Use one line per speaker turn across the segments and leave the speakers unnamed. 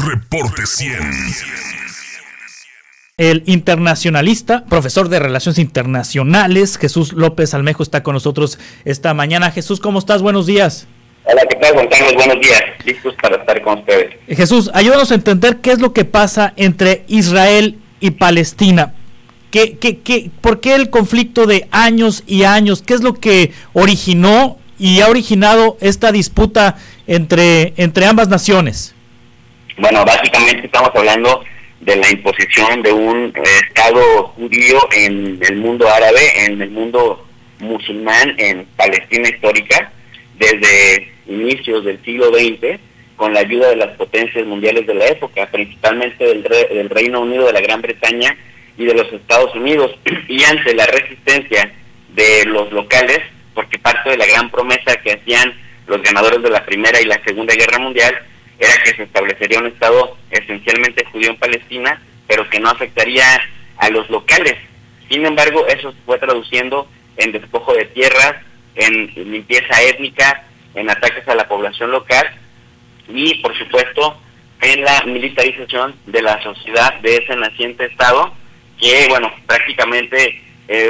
Reporte 100.
El internacionalista, profesor de Relaciones Internacionales, Jesús López Almejo, está con nosotros esta mañana. Jesús, ¿cómo estás? Buenos días.
Hola, ¿qué tal, Juan Carlos? Buenos días. Listos para estar con ustedes.
Jesús, ayúdanos a entender qué es lo que pasa entre Israel y Palestina. ¿Por qué el conflicto de años y años? ¿Qué es lo que originó y ha originado esta disputa entre ambas naciones?
Bueno, básicamente estamos hablando de la imposición de un Estado judío en el mundo árabe, en el mundo musulmán, en Palestina histórica, desde inicios del siglo XX, con la ayuda de las potencias mundiales de la época, principalmente del Reino Unido, de la Gran Bretaña y de los Estados Unidos, y ante la resistencia de los locales, porque parte de la gran promesa que hacían los ganadores de la Primera y la Segunda Guerra Mundial era que se establecería un Estado esencialmente judío en Palestina, pero que no afectaría a los locales. Sin embargo, eso se fue traduciendo en despojo de tierras, en limpieza étnica, en ataques a la población local y, por supuesto, en la militarización de la sociedad de ese naciente Estado, que, bueno, prácticamente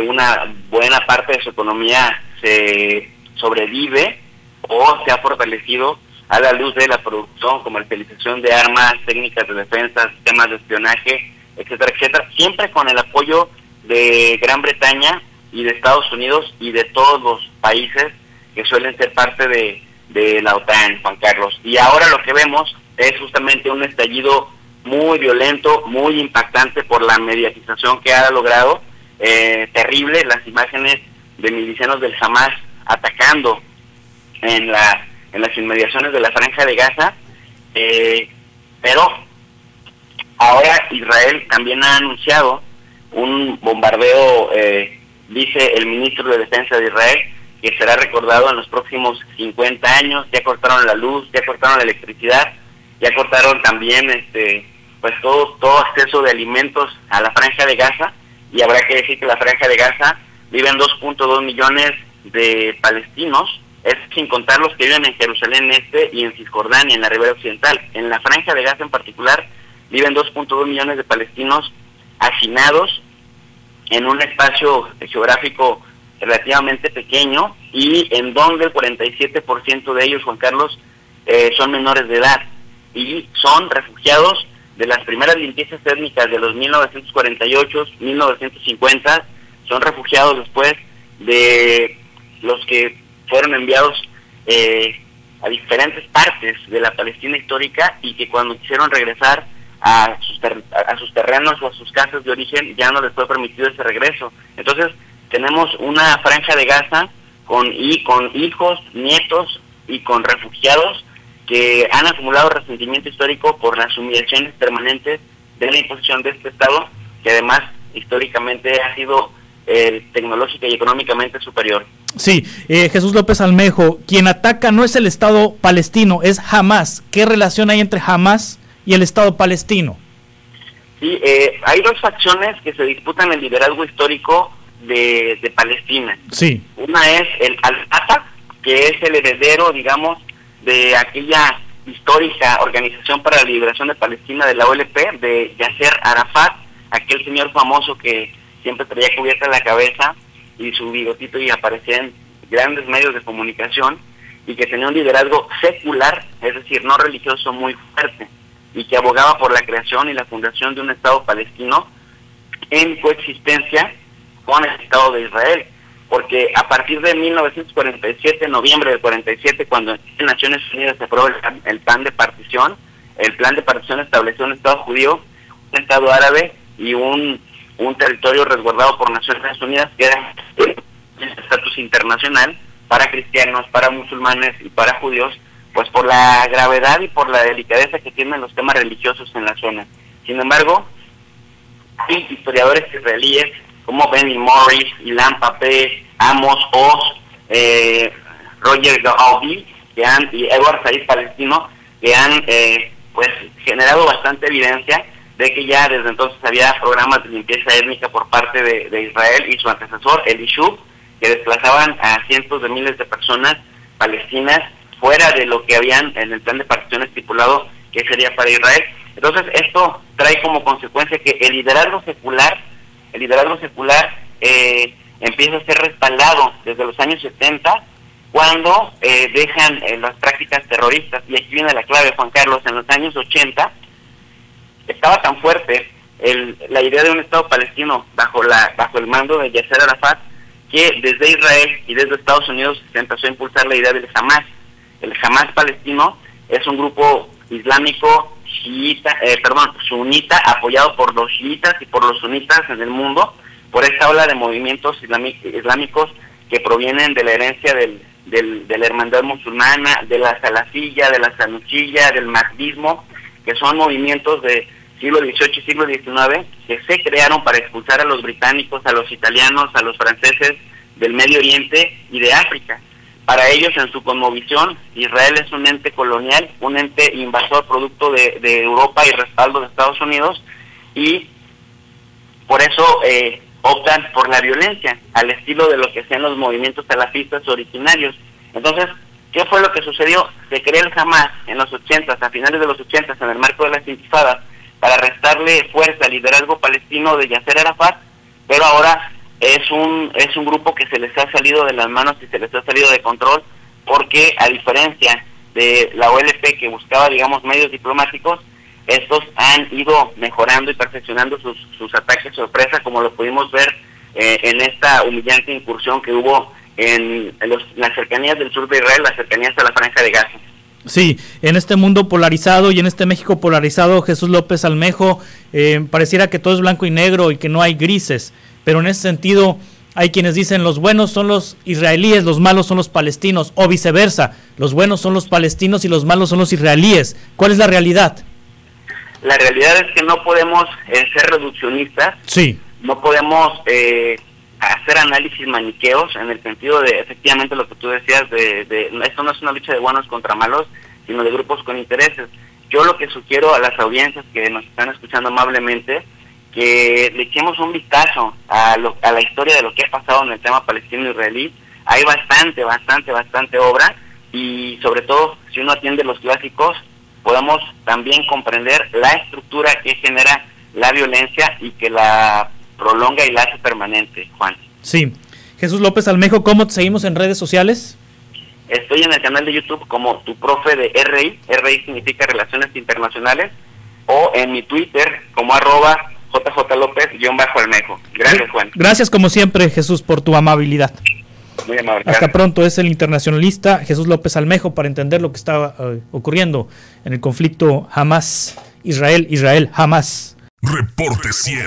una buena parte de su economía se sobrevive o se ha fortalecido a la luz de la producción, comercialización de armas, técnicas de defensa, sistemas de espionaje, etcétera, etcétera, siempre con el apoyo de Gran Bretaña y de Estados Unidos y de todos los países que suelen ser parte de la OTAN, Juan Carlos. Y ahora lo que vemos es justamente un estallido muy violento, muy impactante por la mediatización que ha logrado, terrible, las imágenes de milicianos del Hamas atacando en las inmediaciones de la Franja de Gaza, pero ahora Israel también ha anunciado un bombardeo, dice el ministro de Defensa de Israel, que será recordado en los próximos 50 años. Ya cortaron la luz, ya cortaron la electricidad, ya cortaron también pues todo acceso de alimentos a la Franja de Gaza, y habrá que decir que la Franja de Gaza viven 2.2 millones de palestinos, es sin contar los que viven en Jerusalén Este y en Cisjordania, en la Ribera Occidental. En la Franja de Gaza en particular viven 2.2 millones de palestinos hacinados en un espacio geográfico relativamente pequeño, y en donde el 47% de ellos, Juan Carlos, son menores de edad y son refugiados de las primeras limpiezas étnicas de los 1948, 1950, son refugiados después de los que fueron enviados a diferentes partes de la Palestina histórica, y que cuando quisieron regresar a sus terrenos o a sus casas de origen ya no les fue permitido ese regreso. Entonces tenemos una Franja de Gaza con hijos, nietos y con refugiados que han acumulado resentimiento histórico por las humillaciones permanentes de la imposición de este Estado, que además históricamente ha sido tecnológica y económicamente superior.
Sí, Jesús López Almejo, quien ataca no es el Estado palestino, es Hamas. ¿Qué relación hay entre Hamas y el Estado palestino?
Sí, hay dos facciones que se disputan el liderazgo histórico de Palestina.
Sí.
Una es el Al-Fatah, que es el heredero, digamos, de aquella histórica Organización para la Liberación de Palestina, de la OLP, de Yasser Arafat, aquel señor famoso que siempre traía cubierta la cabeza y su bigotito y aparecía en grandes medios de comunicación, y que tenía un liderazgo secular, es decir, no religioso, muy fuerte, y que abogaba por la creación y la fundación de un Estado palestino en coexistencia con el Estado de Israel, porque a partir de 1947, noviembre del 47, cuando en Naciones Unidas se aprobó el plan de partición, estableció un Estado judío, un Estado árabe y un territorio resguardado por Naciones Unidas, que era el estatus internacional para cristianos, para musulmanes y para judíos, pues por la gravedad y por la delicadeza que tienen los temas religiosos en la zona. Sin embargo, hay historiadores israelíes como Benny Morris, Ilan Pappé, Amos Oz, Roger Gaudi y Edward Said Palestino, que han pues generado bastante evidencia de que ya desde entonces había programas de limpieza étnica por parte de Israel y su antecesor, el Ishub, que desplazaban a cientos de miles de personas palestinas fuera de lo que habían en el plan de partición estipulado que sería para Israel. Entonces esto trae como consecuencia que el liderazgo secular empieza a ser respaldado desde los años 70, cuando dejan las prácticas terroristas. Y aquí viene la clave, Juan Carlos. En los años 80 estaba tan fuerte la idea de un Estado palestino bajo el mando de Yasser Arafat, que desde Israel y desde Estados Unidos se empezó a impulsar la idea del Hamas. El Hamas palestino es un grupo islámico sunita, apoyado por los chiitas y por los sunitas en el mundo, por esta ola de movimientos islámicos que provienen de la herencia de la hermandad musulmana, de la salafilla, de la sanuchilla, del mahdismo, que son movimientos de siglo XVIII y siglo XIX que se crearon para expulsar a los británicos, a los italianos, a los franceses del Medio Oriente y de África. Para ellos, en su cosmovisión, Israel es un ente colonial, un ente invasor producto de Europa y respaldo de Estados Unidos, y por eso optan por la violencia, al estilo de lo que sean los movimientos salafistas originarios. Entonces, ¿qué fue lo que sucedió? Se creó el Hamas en los 80, a finales de los 80, en el marco de las intifadas, para restarle fuerza al liderazgo palestino de Yasser Arafat, pero ahora es un grupo que se les ha salido de las manos y se les ha salido de control, porque a diferencia de la OLP, que buscaba, digamos, medios diplomáticos, estos han ido mejorando y perfeccionando sus ataques sorpresa, como lo pudimos ver en esta humillante incursión que hubo en las cercanías del sur de Israel, las cercanías a la Franja de Gaza.
Sí, en este mundo polarizado y en este México polarizado, Jesús López Almejo, pareciera que todo es blanco y negro y que no hay grises, pero en ese sentido hay quienes dicen los buenos son los israelíes, los malos son los palestinos, o viceversa, los buenos son los palestinos y los malos son los israelíes. ¿Cuál es la realidad?
La realidad es que no podemos ser reduccionistas,
sí.
No podemos hacer análisis maniqueos, en el sentido de, efectivamente, lo que tú decías, esto no es una lucha de buenos contra malos, sino de grupos con intereses. Yo lo que sugiero a las audiencias que nos están escuchando amablemente, que le echemos un vistazo a la historia de lo que ha pasado en el tema palestino-israelí. Hay bastante obra, y sobre todo, si uno atiende los clásicos, podemos también comprender la estructura que genera la violencia y que la prolonga y la hace permanente, Juan.
Sí. Jesús López Almejo, ¿cómo te seguimos en redes sociales?
Estoy en el canal de YouTube como tu profe de RI, RI significa Relaciones Internacionales, o en mi Twitter como @JJLópez_Almejo. Gracias, Juan.
Gracias como siempre, Jesús, por tu amabilidad.
Muy amable.
Hasta gracias. Pronto. Es el internacionalista Jesús López Almejo para entender lo que está ocurriendo en el conflicto Hamas-Israel, Israel-Hamas.
Reporte 100.